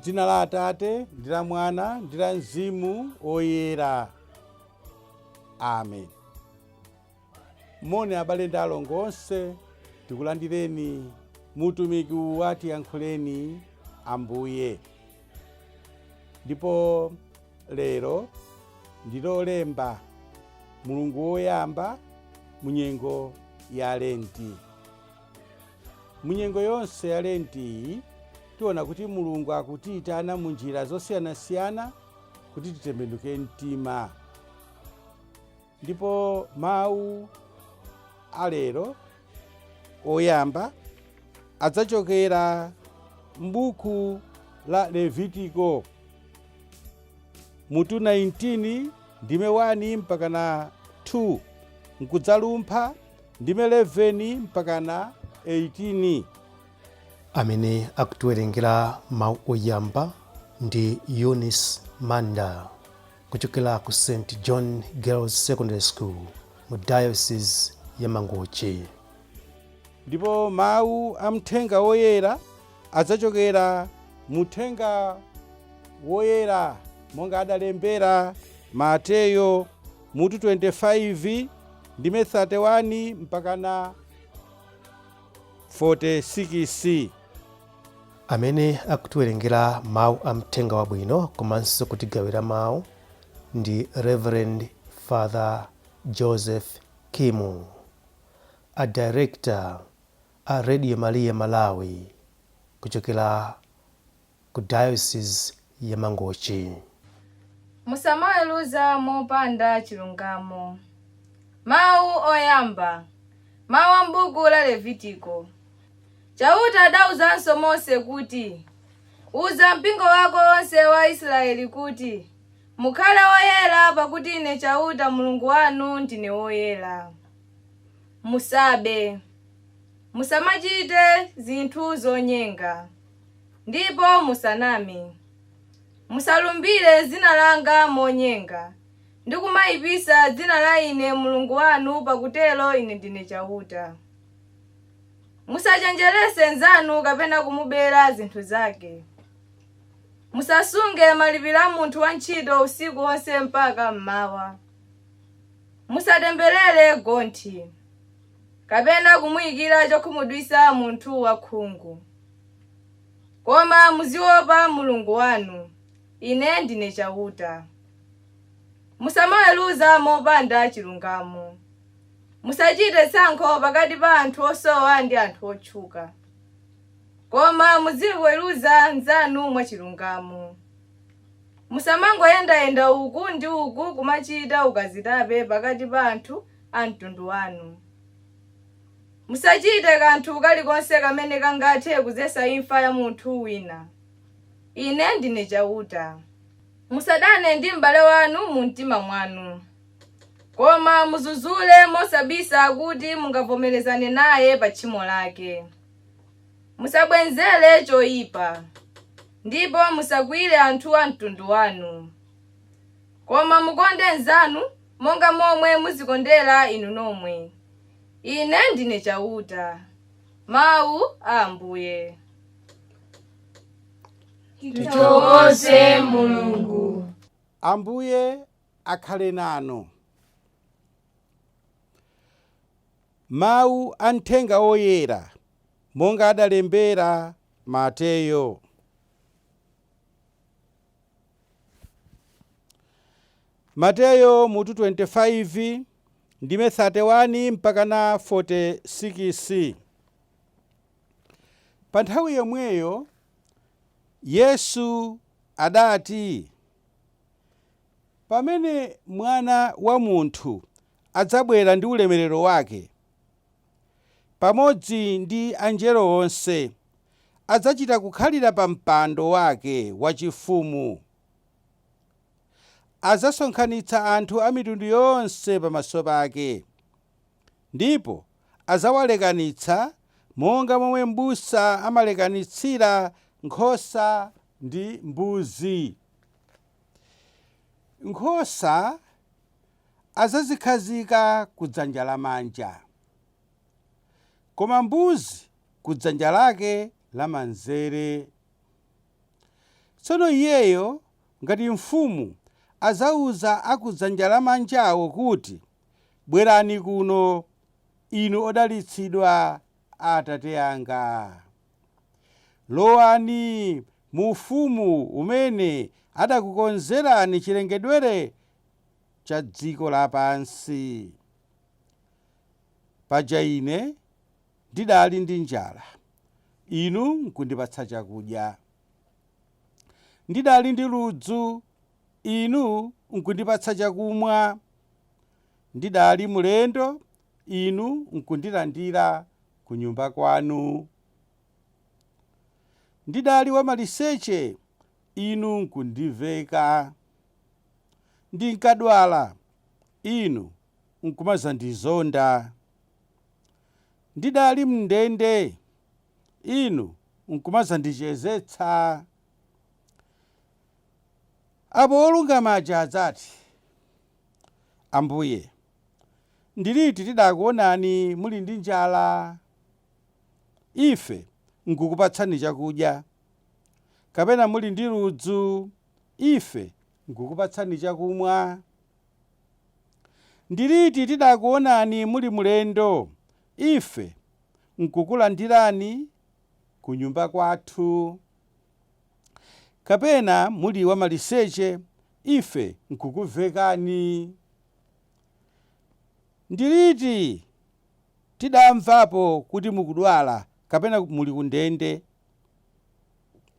M'dzina la Atate ndi la Mwana ndi la Mzimu Oyera. Amen. Moni abale ndi alongo onse, tikulandireni mutumiki watiyankhuleni Ambuye. Ndipo lero ndi Lolemba, Mulungu woyamba munyengo ya Lenti. Munyengo yonse ya Lenti tiona kuti Mulungu akutiyitana mu njira zosiyanasiyana kuti titembenuke mtima. Ndipo mawu alero oyamba adzachokera m'buku la Levitiko mutu 19 ndime 1 mpaka na 2, nkudzalumpha ndime 11 mpaka na 18. Amene akutiwerengera mawu oyamba ndi Eunice Manda kuchokera ku St. John Girls Secondary School mu Diocese ya Mangochi. Ndipo mawu amthenga woyera adzachokera muthenga woyera monga adalembera Mateyo mutu 25 ndime 31 mpaka na 46. Amene akutiwerengera mawu amthenga wabwino komanso kutigawira mawu ndi Reverend Father Joseph Kimu, a director a Radio Maria Malawi kuchokera ku Diocese ya Mangochi. Musamaweruza mopanda chilungamo. Mawu oyamba. Mawu a m'buku la Levitiko. Chauta adawuzanso Mose kuti, uza mpingo wako onse wa Israeli kuti, mukhale oyera pakuti ine Chauta Mulungu wanu ndine woyera. Musabe. Musamachite zinthu zonyenga. Ndipo musaname. Musalumbire dzina langa monyenga, ndi kumayipisa dzina la ine Mulungu wanu pakutelo ine ndine Chauta. Musachenjerese nzanu kapena kumubera zinthu zake. Musasunge malipiro a munthu wantchito usiku wonse mpaka mmawa. Musatemberere gonthi kapena kumuyikira chokhumudwitsa munthu wakhungu. Koma muziopa Mulungu wanu, ine ndine Chauta. Musamaweruza mopanda chilungamo. Musachite tsankho pakati pa anthu osowa ndi anthu otchuka. Koma muziweruza nzanu mwachilungamo. Musamangoyendayenda uku ndi uku kumachita ukazitape pakati pa anthu a mtundu wanu. Musachite kanthu kalikonse kamene kangathe kudzetsa imfa ya munthu wina. Ine ndine Chauta. Musadane ndi m'bale wanu mu mtima mwanu. Koma muzuzule mosabisa kuti mungavomerezane naye pa tchimo lake. Musabwenzere choyipa. Ndipo musakwiyire anthu a mtundu wanu. Koma mukonde nzanu monga momwe muzikondera inu nomwe. Ine ndine Chauta. Mawu a Ambuye. Tithokoze Mulungu. Ambuye akhale nanu. Mawu amthenga oyera monga adalembera Mateyo. Mateyo mutu 25 ndime 31 mpaka na 46. Pa nthawi yomweyo Yesu adati, pamene Mwana wa Munthu adzabwera ndi ulemerero wake, pamodzi ndi angelo onse, adzachita kukhalira pa mpando wake wachifumu. Adzasonkhanitsa anthu a mitundu yonse pamaso pake, ndipo adzawalekanitsa monga momwe m'busa amalekanitsira nkhosa ndi mbuzi. Nkhosa adzazikhazika ku dzanja lamanja, koma mbuzi ku dzanja lake lamanzere. Tsono iyeyo ngati mfumu azauza akudzanja lamanjawo kuti, bwerani kuno, inu odalitsidwa a Atate anga. Lowani mu ufumu umene adakukonzerani chilengedwere cha dziko lapansi. Paja ine ndidali ndi njala, inu nkundipatsa chakudya. Ndidali ndi ludzu, inu nkundipatsa chakumwa. Ndidali mlendo, inu nkundilandira ku nyumba kwanu. Ndidali wamaliseche, inu nkundiveka. Ndinkadwala, inu nkumazandizonda. Ndidali mndende, inu nkumazandichezetsa. Apo olungama aja adzati, Ambuye, ndiliti tidakuonani muli ndi njala, ife nkukupatsani chakudya, kapena muli ndi ludzu, ife nkukupatsani chakumwa? Ndiliti tidakuonani muli mlendo, ife nkukulandirani ku nyumba kwathu, kapena muli wamaliseche, ife nkukuvekani? Ndiliti tidamvapo kuti mukudwala, kapena muli kundende,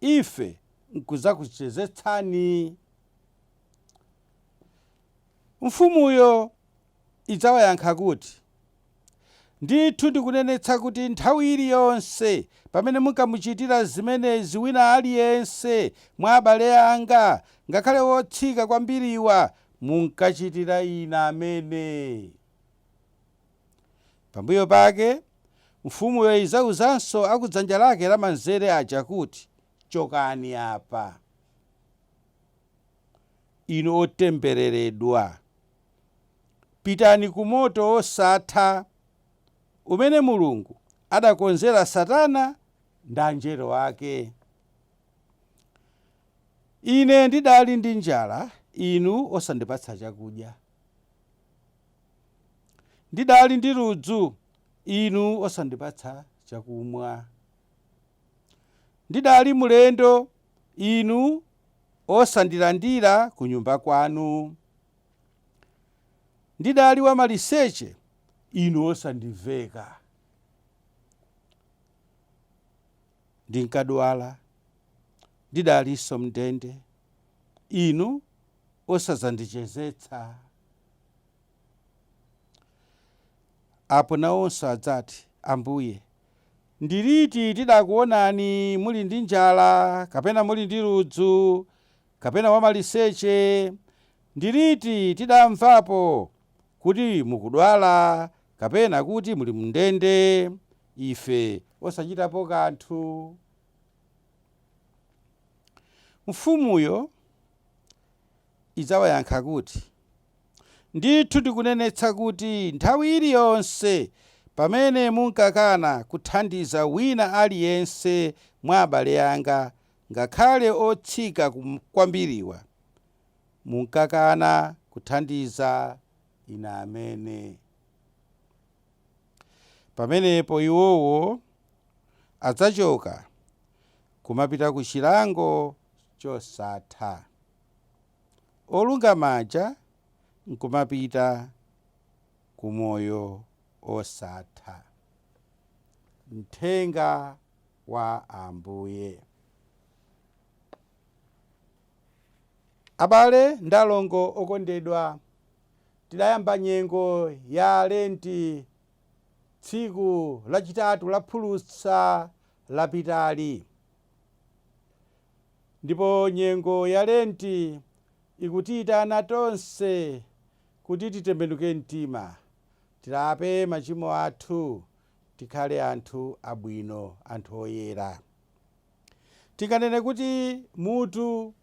ife nkuzakuchezetsani? Mfumuyo idzawayankha kuti, ndithu ndikunenetsa kuti nthawi iliyonse pamene munkamuchitira zimenezi wina aliyense mwa abale anga, ngakhale wotsika kwambiriwa, munkachitira ine amene. Pambuyo pake mfumuyo idzawuzanso akudzanja lake lamanzere aja kuti, chokani apa, inu otembereredwa, pitani ku moto wosatha umene Mulungu adakonzera Satana ndi angelo ake. Ine ndidali ndi njala, inu osandipatsa chakudya. Ndidali ndi ludzu, inu osandipatsa chakumwa. Ndidali mlendo, inu osandilandira ku nyumba kwanu. Ndidali wamaliseche, inu osandiveka. Ndinkadwala, ndidalinso mndende, inu osazandichezetsa. Apo nawonso adzati, Ambuye, ndiliti tidakuonani muli ndi njala, kapena muli ndi ludzu, kapena wamaliseche? Ndiliti tidamvapo kuti mukudwala, kapena kuti muli mndende, ife osachitapo kanthu? Mfumuyo idzawayankha kuti, ndithu ndikunenetsa kuti nthawi iliyonse pamene munkakana kuthandiza wina aliyense mwa abale anga, ngakhale otsika kwambiriwa, munkakana kuthandiza ine amene. Pamenepo iwowo adzachoka kumapita ku chilango chosatha, olungama aja nkumapita ku moyo osatha. Mthenga wa Ambuye. Abale ndi alongo okondedwa, tidayamba nyengo ya Lenti, tsiku lachitatu la phulusa lapitali. Ndipo nyengo ya Lenti ikutiyitana tonse kuti titembenuke mtima, tilape machimo athu, tikhale anthu abwino, anthu oyera. Tikanene kuti mutu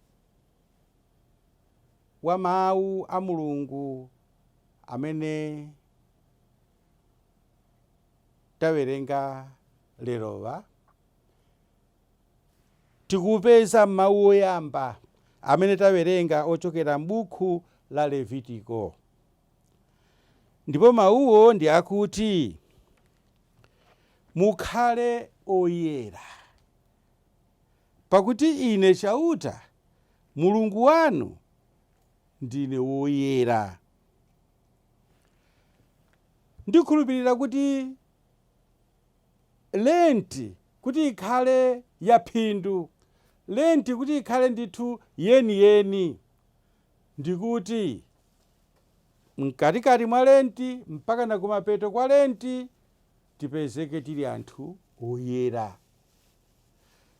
wa mawu a Mulungu amene tawerenga lerowa tikupeza m'mawu oyamba amene tawerenga ochokera m'buku la Levitiko. Ndipo mawuwo ndi akuti mukhale oyera, pakuti ine chauta Mulungu wanu ndine woyera. Ndikhulupirira kuti Lent kuti ikhale yaphindu, Lent kuti ikhale ndithu yeniyeni, ndikuti mkatikati mwa Lent mpaka na kumapeto kwa Lent tipezeke tili anthu oyera.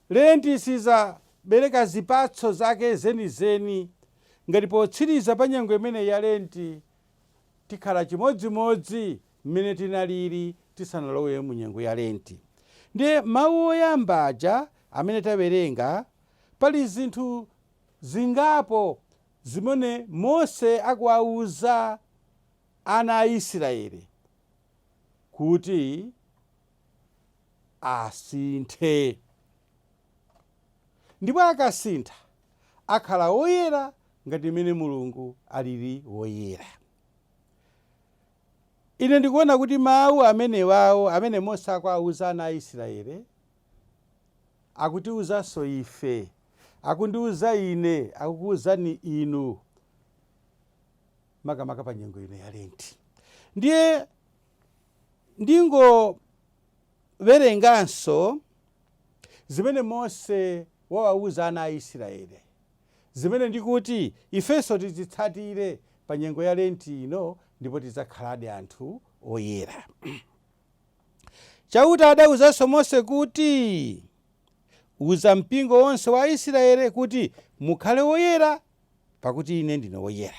Lent sizabereka zipatso zake zenizeni, ngati potsiriza pa nyengo imene ya Lent tikhala chimodzimodzi mmene tinalili tisanalowe mu nyengo ya Lent. Ndiye mawu oyamba aja amene tawerenga, pali zinthu zingapo zimene Mose akuwauza ana a Israeli kuti asinthe, ndipo akasintha akhala woyera ngati mmene Mulungu alili woyera. Ine ndikuona kuti mawu amenewawo amene Mose akuwauza ana a Israeli akutiwuzanso ife, akundiwuza ine, akukuwuzani inu makamaka pa nyengo ino ya Lent. Ndiye ndingowerenganso zimene Mose wawauza ana a Israeli, zimene ndikuti ifenso tizitsatire pa nyengo ya Lent ino, ndipo tidzakhaladi anthu oyera. Chauta adawuzanso Mose kuti uza mpingo wonse wa Israeli kuti mukhale woyera pakuti ine ndine woyera.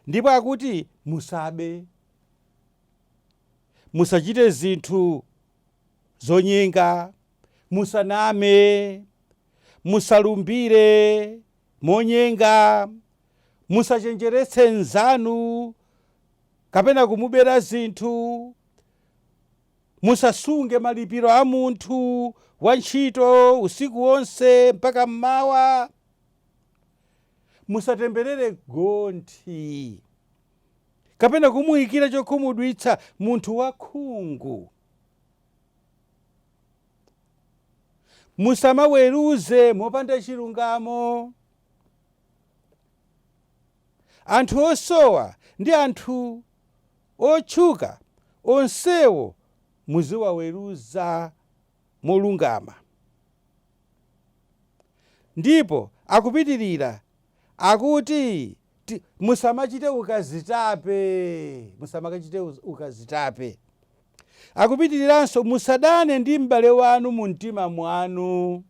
Ndipo akuti musabe, musachite zinthu zonyenga, musaname, musalumbire monyenga, musachenjeretse nzanu kapena kumubera zinthu, musasunge malipiro a munthu wantchito usiku wonse mpaka mmawa, musatemberere gonthi kapena kumuyikira chokhumudwitsa munthu wakhungu, musamaweruze mopanda chilungamo. Anthu osowa ndi anthu otchuka onsewo muziwaweruza molungama. Ndipo akupitirira akuti musamachite ukazitape, musamakachite ukazitape. Akupitiriranso musadane ndi m'bale wanu mu mtima mwanu.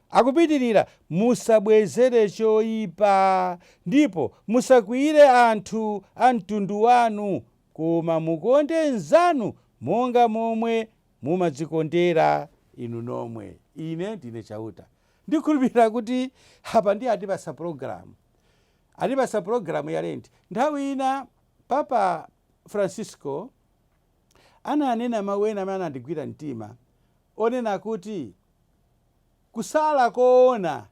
Akupitirira musabwezere choyipa, ndipo musakwiyire anthu a mtundu wanu, koma mukonde nzanu monga momwe mumadzikondera inu nomwe. Ine ndine chauta. Ndikhulupirira kuti apa ndi atipasa programu ya Lent. Nthawi ina Papa Francisco ananena mawu ena amene anandigwira mtima, onena kuti kusala koona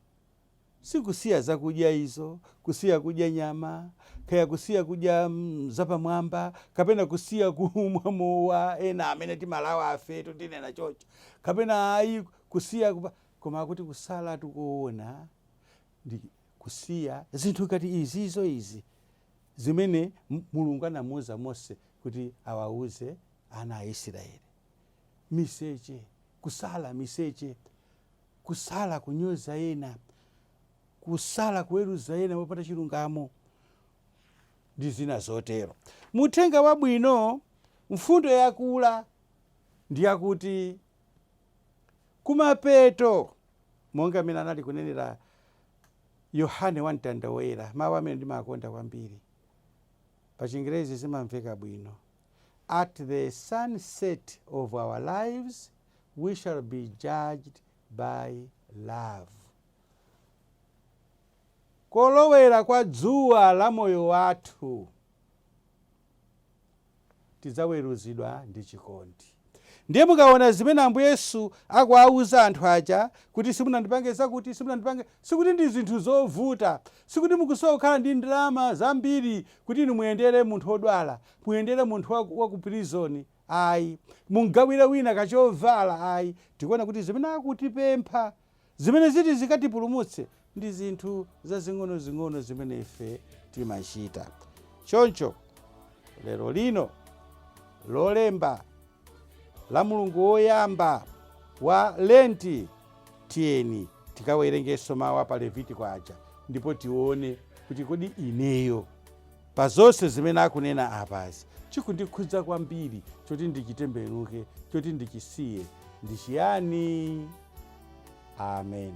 sikusiya zakudya izo, kusiya kudya nyama, kaya kusiya kudya zapamwamba, kapena kusiya kumwa mowa ena amene timalawa afetu tinena chocho, kapena ayi kusiya koma kuti kusala tikuona ndi kusiya zinthu ngati izizo izi zimene Mulungu anamuwuza Mose kuti awawuze ana a Israeli. Miseche, kusala miseche, kusala kunyoza ena, kusala kuweruza ena mopanda chilungamo ndi zina zotero. Muthenga wabwino, mfundo yakula ndi yakuti kumapeto, monga amene anali kunenera Yohane wamtanda woyera, mawu amene ndimakonda kwambiri, pa Chingerezi zimamveka bwino. At the sunset of our lives we shall be judged by love. Kolowera kwa dzuwa la moyo wathu tidzaweruzidwa ndi chikondi. ndiye mukaona zimene Ambuye Yesu akuwauza anthu aja kuti simunandipange zakuti, simunandipange, sikuti ndi zinthu zovuta, sikuti mukusowa kukhala ndi ndalama zambiri kuti inu muyendere munthu wodwala, muyendere munthu wa ku prison, ayi, mungawire wina kachovala, ayi. Tikuona kuti zimene akutipempha, zimene ziti zikatipulumutse, ndi zinthu zazing'ono-zing'ono zimene ife timachita. Choncho lero lino lolemba la Mulungu woyamba wa Lent, tiyeni tikawerengenso mawu pa Levitiko aja, ndipo tione kuti kodi ineyo pa zonse zimene akunena apazi chikundikhudza kwambiri, choti ndichitembenuke, choti ndichisiye ndi chiyani. Amen.